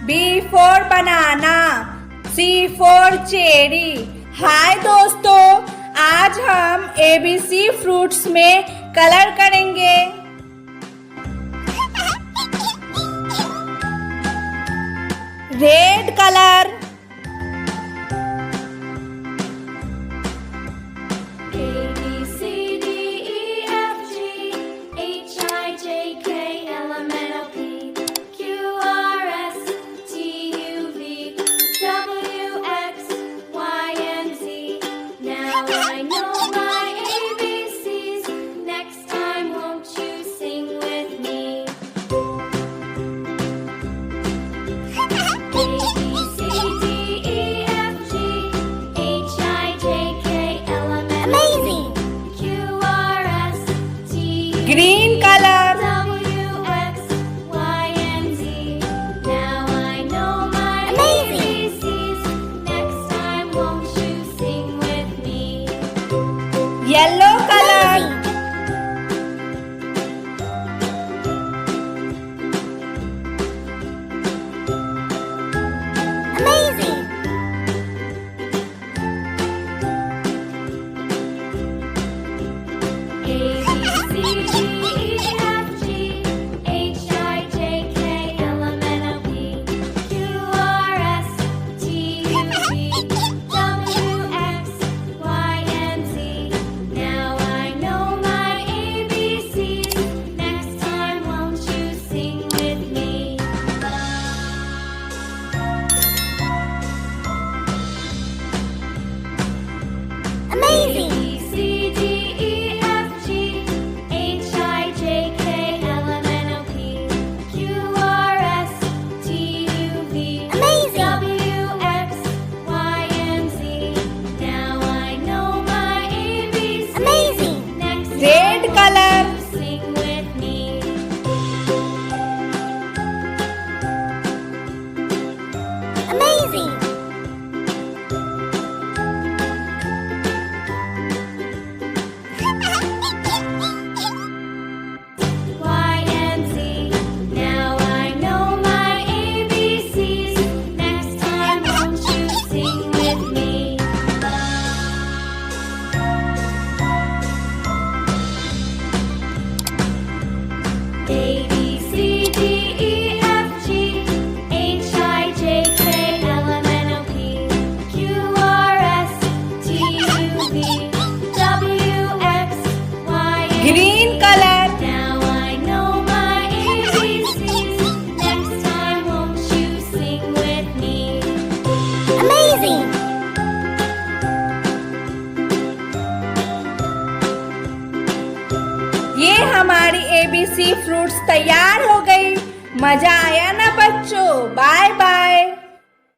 B for banana, C for cherry. हाय दोस्तों, आज हम ABC फ्रूट्स में कलर करेंगे। Red colour, green color, W, X, Y, and Z. Now I know my ABCs. Next time, won't you sing with me? yellow color, Amazing! A, B, C, D, E, F, G, H, I, J, K, L, M, N, O, P, Q, R, S, T, U, V, W, X, Y, and Z. Now I know my ABCs. Next time, won't you sing with me? Amazing! A, B, C, D, E, F, G, H, I, J, K, L, M, N, O, P, Q, R, S, T, U, V, W, X, Y, and Z. Now I know my ABCs. Amazing! Next red time, color, won't you sing with me? Amazing! Y and Z. Now I know my ABCs. Next time, won't you sing with me? A, B, C, D, E, F, G, H, I, J, K, L, M, N, O, P, Q, R, S, T, U, V, W, X, Y, and green color, now I know my ABCs. Next time, won't you sing with me? Amazing! ये हमारी ABC fruits तैयार हो गई। मजा आया ना बच्चों? Bye bye.